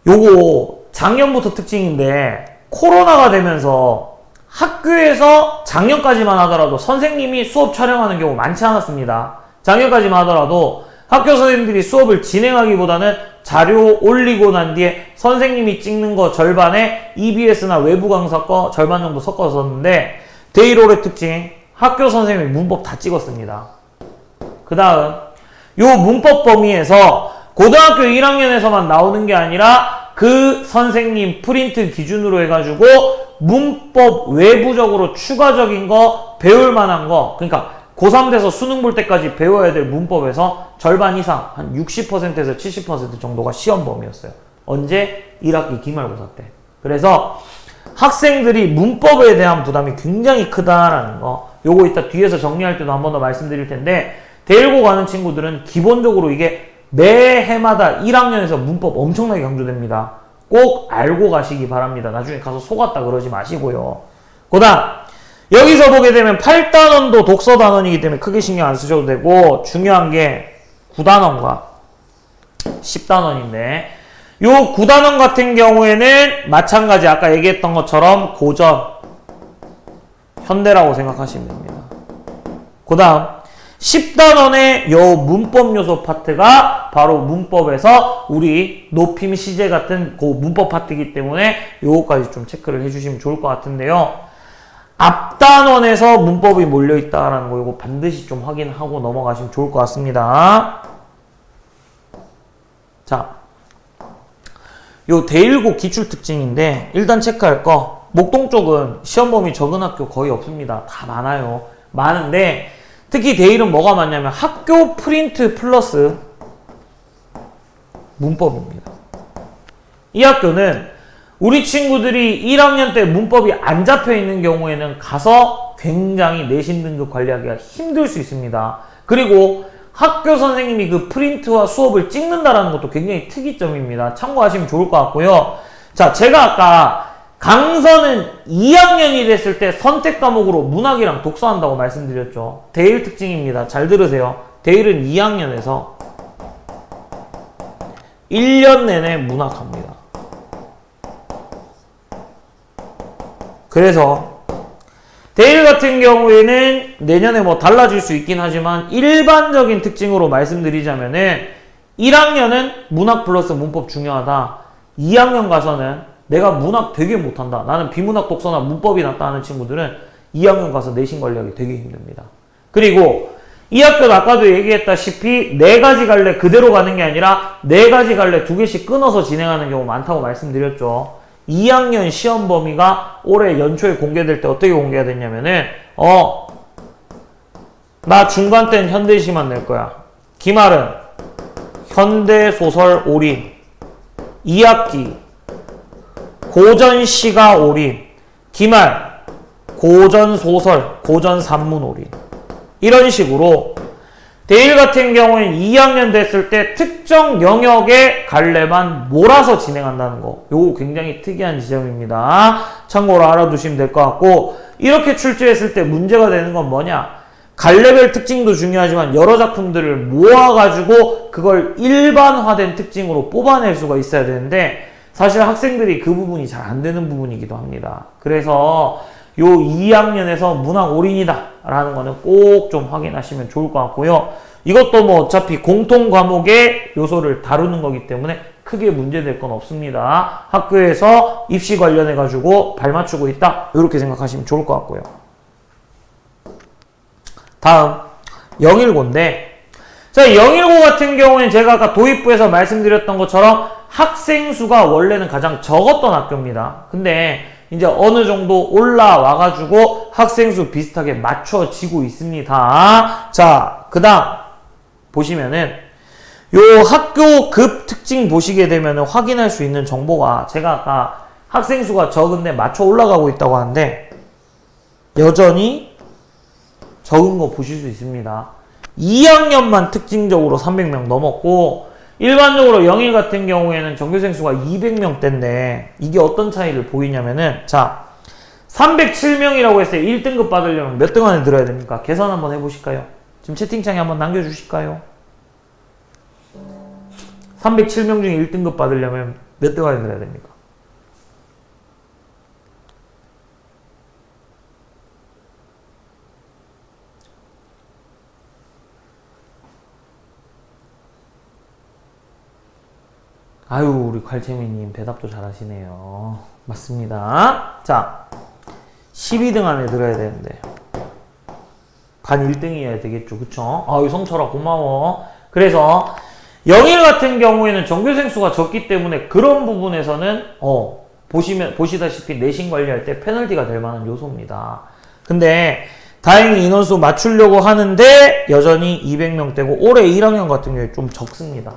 요거 작년부터 특징인데 코로나가 되면서 학교에서 작년까지만 하더라도 선생님이 수업 촬영하는 경우 많지 않았습니다. 작년까지만 하더라도 학교 선생님들이 수업을 진행하기보다는 자료 올리고 난 뒤에 선생님이 찍는 거 절반에 EBS나 외부 강사 거 절반 정도 섞어서 썼는데 데일 올해 특징 학교 선생님이 문법 다 찍었습니다. 그 다음 요 문법 범위에서 고등학교 1학년에서만 나오는 게 아니라 그 선생님 프린트 기준으로 해가지고 문법 외부적으로 추가적인 거 배울 만한 거 그러니까 고3 돼서 수능 볼 때까지 배워야 될 문법에서 절반 이상 한 60%에서 70% 정도가 시험 범위였어요. 언제? 1학기 기말고사 때. 그래서 학생들이 문법에 대한 부담이 굉장히 크다라는 거 요거 이따 뒤에서 정리할 때도 한 번 더 말씀드릴 텐데 데일고 가는 친구들은 기본적으로 이게 매 해마다 1학년에서 문법 엄청나게 강조됩니다. 꼭 알고 가시기 바랍니다. 나중에 가서 속았다 그러지 마시고요. 그 다음 여기서 보게 되면 8단원도 독서단원이기 때문에 크게 신경 안 쓰셔도 되고 중요한 게 9단원과 10단원인데 요 9단원 같은 경우에는 마찬가지 아까 얘기했던 것처럼 고전, 현대라고 생각하시면 됩니다. 그 다음 10단원의 요 문법 요소 파트가 바로 문법에서 우리 높임 시제 같은 그 문법 파트이기 때문에 요거까지 좀 체크를 해주시면 좋을 것 같은데요. 앞단원에서 문법이 몰려있다라는 거 이거 반드시 좀 확인하고 넘어가시면 좋을 것 같습니다. 자, 요 데일고 기출 특징인데 일단 체크할 거 목동 쪽은 시험 범위 적은 학교 거의 없습니다. 다 많아요. 많은데 특히 데일은 뭐가 많냐면 학교 프린트 플러스 문법입니다. 이 학교는 우리 친구들이 1학년 때 문법이 안 잡혀 있는 경우에는 가서 굉장히 내신 등급 관리하기가 힘들 수 있습니다. 그리고 학교 선생님이 그 프린트와 수업을 찍는다라는 것도 굉장히 특이점입니다. 참고하시면 좋을 것 같고요. 자, 제가 아까 강서는 2학년이 됐을 때 선택 과목으로 문학이랑 독서한다고 말씀드렸죠. 데일 특징입니다. 잘 들으세요. 데일은 2학년에서 1년 내내 문학합니다. 그래서 데일 같은 경우에는 내년에 뭐 달라질 수 있긴 하지만 일반적인 특징으로 말씀드리자면은 1학년은 문학 플러스 문법 중요하다. 2학년 가서는 내가 문학 되게 못한다. 나는 비문학 독서나 문법이 낫다 하는 친구들은 2학년 가서 내신 관리하기 되게 힘듭니다. 그리고 이 학교는 아까도 얘기했다시피 4가지 갈래 그대로 가는 게 아니라 4가지 갈래 2개씩 끊어서 진행하는 경우 많다고 말씀드렸죠. 2학년 시험 범위가 올해 연초에 공개될 때 어떻게 공개가 됐냐면은 나 중간 때는 현대시만 낼 거야. 기말은 현대소설 올인 2학기 고전시가 올인 기말 고전소설 고전산문 올인 이런 식으로 대일 같은 경우에는 2학년 됐을 때 특정 영역의 갈래만 몰아서 진행한다는 거. 요거 굉장히 특이한 지점입니다. 참고로 알아두시면 될 것 같고, 이렇게 출제했을 때 문제가 되는 건 뭐냐? 갈래별 특징도 중요하지만 여러 작품들을 모아가지고 그걸 일반화된 특징으로 뽑아낼 수가 있어야 되는데, 사실 학생들이 그 부분이 잘 안 되는 부분이기도 합니다. 그래서 요 2학년에서 문학 올인이다 라는 거는 꼭 좀 확인하시면 좋을 것 같고요. 이것도 뭐 어차피 공통 과목의 요소를 다루는 거기 때문에 크게 문제될 건 없습니다. 학교에서 입시 관련해 가지고 발맞추고 있다, 이렇게 생각하시면 좋을 것 같고요. 다음 010인데, 자, 010 같은 경우에는 제가 아까 도입부에서 말씀드렸던 것처럼 학생 수가 원래는 가장 적었던 학교입니다. 근데 이제 어느 정도 올라와가지고 학생 수 비슷하게 맞춰지고 있습니다. 자, 그 다음 보시면은 요 학교 급 특징 보시게 되면은 확인할 수 있는 정보가, 제가 아까 학생 수가 적은데 맞춰 올라가고 있다고 하는데 여전히 적은 거 보실 수 있습니다. 2학년만 특징적으로 300명 넘었고, 일반적으로 01 같은 경우에는 전교생 수가 200명대인데 이게 어떤 차이를 보이냐면은, 자, 307명이라고 했어요. 1등급 받으려면 몇 등 안에 들어야 됩니까? 계산 한번 해보실까요? 지금 채팅창에 한번 남겨주실까요? 307명 중에 1등급 받으려면 몇 등 안에 들어야 됩니까? 아유, 우리 괄채미님 대답도 잘하시네요. 맞습니다. 자, 12등 안에 들어야 되는데 반 1등이어야 되겠죠. 그쵸? 아유, 성철아 고마워. 그래서 01 같은 경우에는 전교생 수가 적기 때문에 그런 부분에서는 보시다시피 내신 관리할 때 페널티가 될 만한 요소입니다. 근데 다행히 인원수 맞추려고 하는데 여전히 200명대고, 올해 1학년 같은 경우에 좀 적습니다.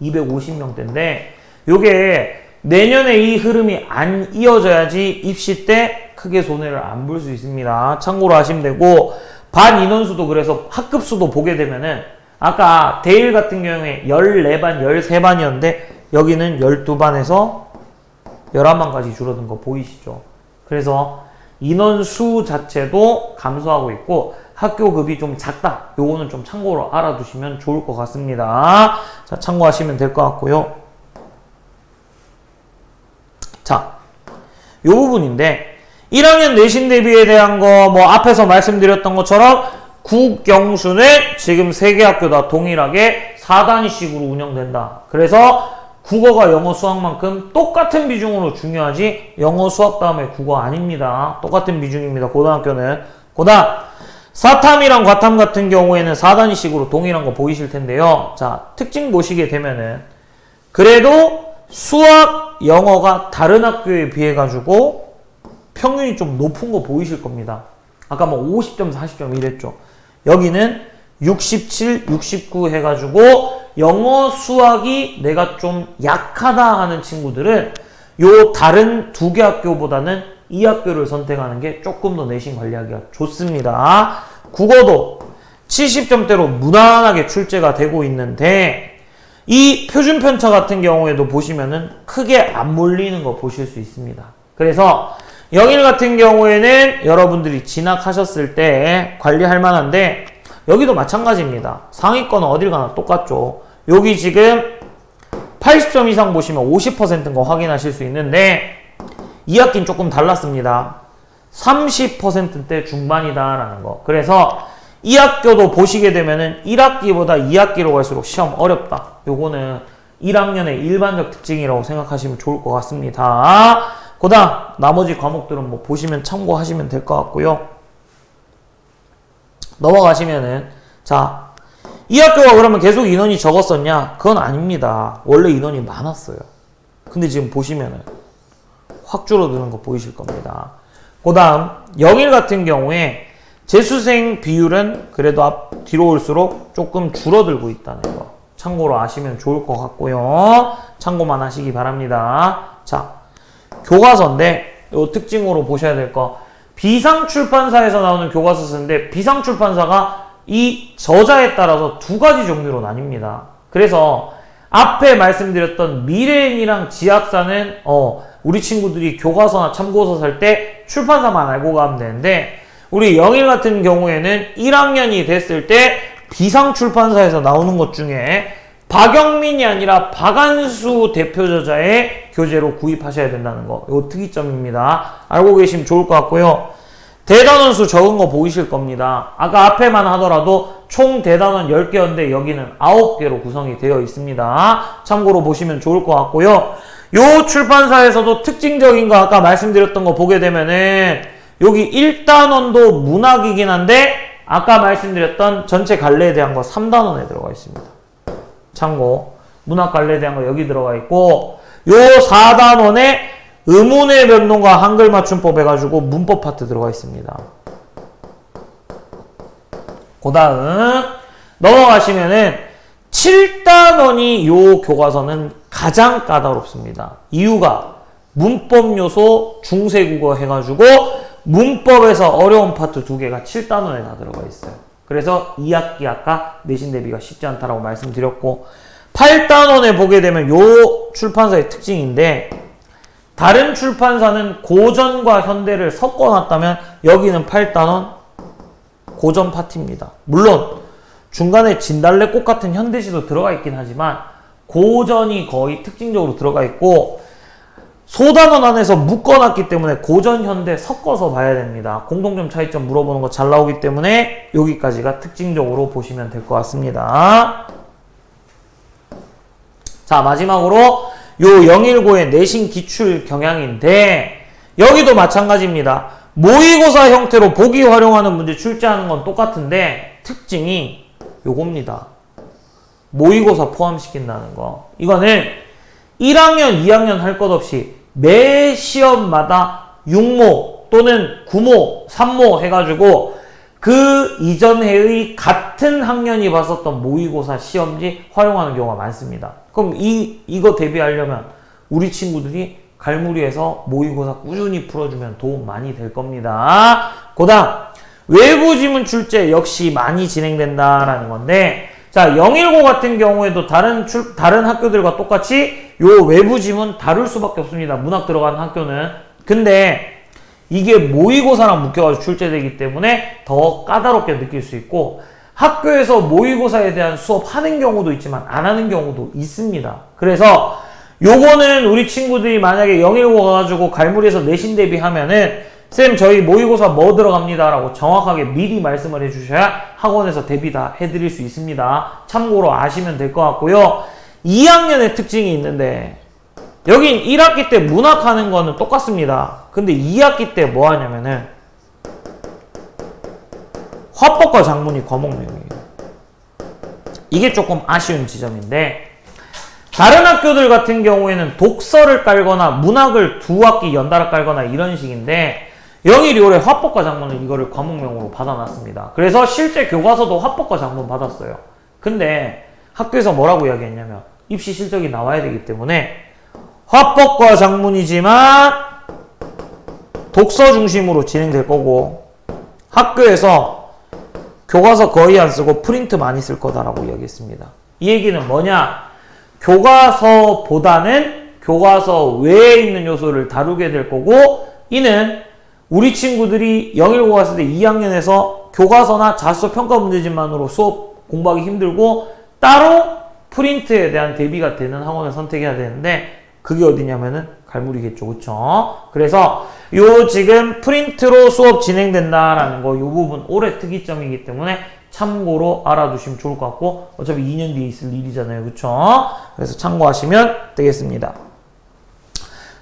250명대인데 요게 내년에 이 흐름이 안 이어져야지 입시 때 크게 손해를 안 볼 수 있습니다. 참고로 하시면 되고, 반 인원수도 그래서 학급수도 보게 되면은 아까 대일 같은 경우에 14반, 13반이었는데 여기는 12반에서 11반까지 줄어든 거 보이시죠? 그래서 인원수 자체도 감소하고 있고 학교급이 좀 작다. 요거는 좀 참고로 알아두시면 좋을 것 같습니다. 자, 참고하시면 될 것 같고요. 자, 요 부분인데 1학년 내신 대비에 대한 거 뭐 앞에서 말씀드렸던 것처럼 국영수는 지금 3개 학교 다 동일하게 4단위식으로 운영된다. 그래서 국어가 영어 수학만큼 똑같은 비중으로 중요하지 영어 수학 다음에 국어 아닙니다. 똑같은 비중입니다. 고등학교는. 그다음 사탐이랑 과탐 같은 경우에는 4단위식으로 동일한 거 보이실 텐데요. 자, 특징 보시게 되면은 그래도 수학, 영어가 다른 학교에 비해 가지고 평균이 좀 높은 거 보이실 겁니다. 아까 뭐 50점, 40점 이랬죠. 여기는 67, 69 해가지고 영어, 수학이 내가 좀 약하다 하는 친구들은 요 다른 2개 학교보다는 이 학교를 선택하는 게 조금 더 내신 관리하기가 좋습니다. 국어도 70점대로 무난하게 출제가 되고 있는데 이 표준 편차 같은 경우에도 보시면은 크게 안 몰리는 거 보실 수 있습니다. 그래서 01 같은 경우에는 여러분들이 진학하셨을 때 관리할 만한데 여기도 마찬가지입니다. 상위권은 어딜 가나 똑같죠. 여기 지금 80점 이상 보시면 50%인 거 확인하실 수 있는데 2학기는 조금 달랐습니다. 30%대 중반이다라는 거. 그래서 이 학교도 보시게 되면은 1학기보다 2학기로 갈수록 시험 어렵다. 요거는 1학년의 일반적 특징이라고 생각하시면 좋을 것 같습니다. 그 다음 나머지 과목들은 뭐 보시면 참고하시면 될 것 같고요. 넘어가시면은 자, 이 학교가 그러면 계속 인원이 적었었냐? 그건 아닙니다. 원래 인원이 많았어요. 근데 지금 보시면은 확 줄어드는 거 보이실 겁니다. 그 다음 01 같은 경우에 재수생 비율은 그래도 뒤로 올수록 조금 줄어들고 있다는 거 참고로 아시면 좋을 것 같고요. 참고만 하시기 바랍니다. 자, 교과서인데 요 특징으로 보셔야 될 거, 비상출판사에서 나오는 교과서 쓰는데 비상출판사가 이 저자에 따라서 두 가지 종류로 나뉩니다. 그래서 앞에 말씀드렸던 미래인이랑 지학사는 우리 친구들이 교과서나 참고서 살 때 출판사만 알고 가면 되는데, 우리 영일 같은 경우에는 1학년이 됐을 때 비상출판사에서 나오는 것 중에 박영민이 아니라 박한수 대표 저자의 교재로 구입하셔야 된다는 거, 이거 특이점입니다. 알고 계시면 좋을 것 같고요. 대단원수 적은 거 보이실 겁니다. 아까 앞에만 하더라도 총 대단원 10개였는데 여기는 9개로 구성이 되어 있습니다. 참고로 보시면 좋을 것 같고요. 요 출판사에서도 특징적인 거 아까 말씀드렸던 거 보게 되면은 여기 1단원도 문학이긴 한데 아까 말씀드렸던 전체 갈래에 대한 거 3단원에 들어가 있습니다. 참고 문학 갈래에 대한 거 여기 들어가 있고, 요 4단원에 의문의 변동과 한글 맞춤법 해가지고 문법 파트 들어가 있습니다. 그 다음 넘어가시면은 7단원이 요 교과서는 가장 까다롭습니다. 이유가 문법 요소 중세국어 해가지고 문법에서 어려운 파트 2개가 7단원에 다 들어가 있어요. 그래서 2학기 아까 내신 대비가 쉽지 않다라고 말씀드렸고, 8단원에 보게 되면 요 출판사의 특징인데, 다른 출판사는 고전과 현대를 섞어놨다면 여기는 8단원 고전 파트입니다. 물론 중간에 진달래꽃 같은 현대시도 들어가 있긴 하지만 고전이 거의 특징적으로 들어가 있고, 소단원 안에서 묶어놨기 때문에 고전, 현대 섞어서 봐야 됩니다. 공통점, 차이점 물어보는 거 잘 나오기 때문에 여기까지가 특징적으로 보시면 될 것 같습니다. 자, 마지막으로 요 019의 내신 기출 경향인데 여기도 마찬가지입니다. 모의고사 형태로 보기 활용하는 문제 출제하는 건 똑같은데 특징이 요겁니다. 모의고사 포함시킨다는 거. 이거는 1학년, 2학년 할 것 없이 매 시험마다 6모 또는 9모, 3모 해가지고 그 이전 해의 같은 학년이 봤었던 모의고사 시험지 활용하는 경우가 많습니다. 그럼 이거 대비하려면 우리 친구들이 갈무리에서 모의고사 꾸준히 풀어주면 도움 많이 될 겁니다. 그 다음 외부 지문 출제 역시 많이 진행된다라는 건데, 자, 019 같은 경우에도 다른 학교들과 똑같이 요 외부 지문 다룰 수밖에 없습니다. 문학 들어가는 학교는. 근데 이게 모의고사랑 묶여가지고 출제되기 때문에 더 까다롭게 느낄 수 있고, 학교에서 모의고사에 대한 수업 하는 경우도 있지만 안 하는 경우도 있습니다. 그래서 요거는 우리 친구들이 만약에 019 가가지고 갈무리에서 내신 대비하면은 쌤 저희 모의고사 뭐 들어갑니다 라고 정확하게 미리 말씀을 해주셔야 학원에서 대비 다 해드릴 수 있습니다. 참고로 아시면 될 것 같고요. 2학년의 특징이 있는데 여긴 1학기 때 문학하는 거는 똑같습니다. 근데 2학기 때 뭐 하냐면은 화법과 작문이 과목명이에요. 이게 조금 아쉬운 지점인데, 다른 학교들 같은 경우에는 독서를 깔거나 문학을 2학기 연달아 깔거나 이런 식인데, 영일이 올해 화법과 작문은 이거를 과목명으로 받아놨습니다. 그래서 실제 교과서도 화법과 작문 받았어요. 근데 학교에서 뭐라고 이야기했냐면 입시 실적이 나와야 되기 때문에 화법과 작문이지만 독서 중심으로 진행될 거고, 학교에서 교과서 거의 안 쓰고 프린트 많이 쓸 거다라고 이야기했습니다. 이 얘기는 뭐냐? 교과서보다는 교과서 외에 있는 요소를 다루게 될 거고, 이는 우리 친구들이 019 갔을 때 2학년에서 교과서나 자소 평가 문제집만으로 수업 공부하기 힘들고 따로 프린트에 대한 대비가 되는 학원을 선택해야 되는데, 그게 어디냐면은 갈무리겠죠. 그쵸? 그래서 요 지금 프린트로 수업 진행된다라는 거, 요 부분 올해 특이점이기 때문에 참고로 알아두시면 좋을 것 같고, 어차피 2년 뒤에 있을 일이잖아요. 그쵸? 그래서 참고하시면 되겠습니다.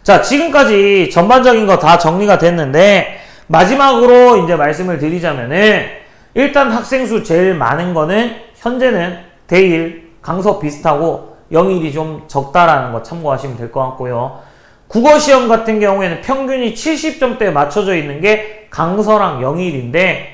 자, 지금까지 전반적인 거 다 정리가 됐는데, 마지막으로 이제 말씀을 드리자면은, 일단 학생 수 제일 많은 거는 현재는 대1, 강서 비슷하고 0일이 좀 적다라는 거 참고하시면 될 것 같고요. 국어 시험 같은 경우에는 평균이 70점대에 맞춰져 있는 게 강서랑 0일인데,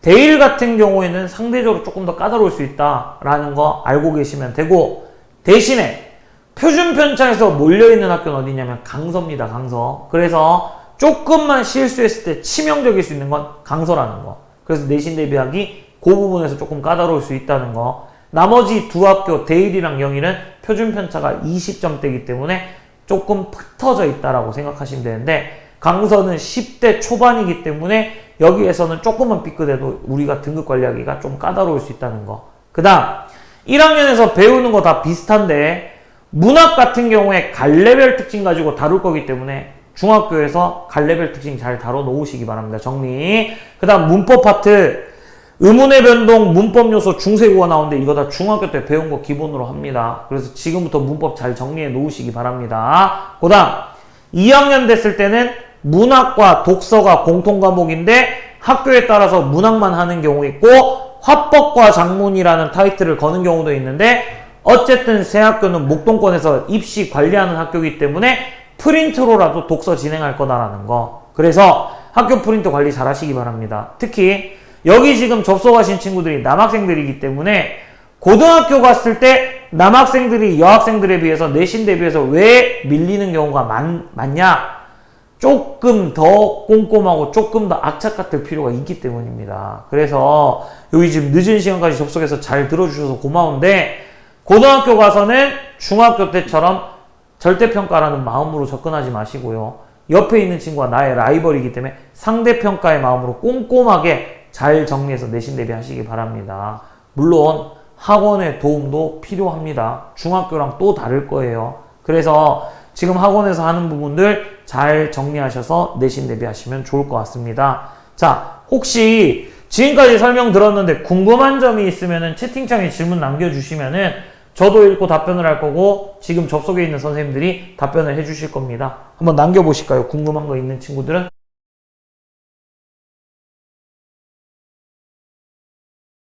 대1 같은 경우에는 상대적으로 조금 더 까다로울 수 있다라는 거 알고 계시면 되고, 대신에 표준 편차에서 몰려있는 학교는 어디냐면 강서입니다. 강서. 그래서 조금만 실수했을 때 치명적일 수 있는 건 강서라는 거. 그래서 내신 대비하기 그 부분에서 조금 까다로울 수 있다는 거. 나머지 두 학교 대1이랑 영1은 표준 편차가 20점대이기 때문에 조금 흩어져 있다라고 생각하시면 되는데, 강서는 10대 초반이기 때문에 여기에서는 조금만 삐끗해도 우리가 등급 관리하기가 좀 까다로울 수 있다는 거. 그 다음 1학년에서 배우는 거 다 비슷한데 문학 같은 경우에 갈래별 특징 가지고 다룰 거기 때문에 중학교에서 갈래별 특징 잘 다뤄 놓으시기 바랍니다. 정리. 그 다음 문법 파트, 의문의 변동, 문법 요소, 중세국어 나오는데 이거 다 중학교 때 배운 거 기본으로 합니다. 그래서 지금부터 문법 잘 정리해 놓으시기 바랍니다. 그 다음 2학년 됐을 때는 문학과 독서가 공통 과목인데 학교에 따라서 문학만 하는 경우 있고 화법과 작문이라는 타이틀을 거는 경우도 있는데, 어쨌든 새 학교는 목동권에서 입시 관리하는 학교이기 때문에 프린트로라도 독서 진행할 거다라는 거. 그래서 학교 프린트 관리 잘 하시기 바랍니다. 특히 여기 지금 접속하신 친구들이 남학생들이기 때문에 고등학교 갔을 때 남학생들이 여학생들에 비해서 내신 대비해서 왜 밀리는 경우가 많냐? 조금 더 꼼꼼하고 조금 더 악착 같을 필요가 있기 때문입니다. 그래서 여기 지금 늦은 시간까지 접속해서 잘 들어주셔서 고마운데, 고등학교 가서는 중학교 때처럼 절대평가라는 마음으로 접근하지 마시고요. 옆에 있는 친구가 나의 라이벌이기 때문에 상대평가의 마음으로 꼼꼼하게 잘 정리해서 내신 대비하시기 바랍니다. 물론 학원의 도움도 필요합니다. 중학교랑 또 다를 거예요. 그래서 지금 학원에서 하는 부분들 잘 정리하셔서 내신 대비하시면 좋을 것 같습니다. 자, 혹시 지금까지 설명 들었는데 궁금한 점이 있으면 채팅창에 질문 남겨주시면은 저도 읽고 답변을 할 거고 지금 접속해 있는 선생님들이 답변을 해주실 겁니다. 한번 남겨보실까요? 궁금한 거 있는 친구들은?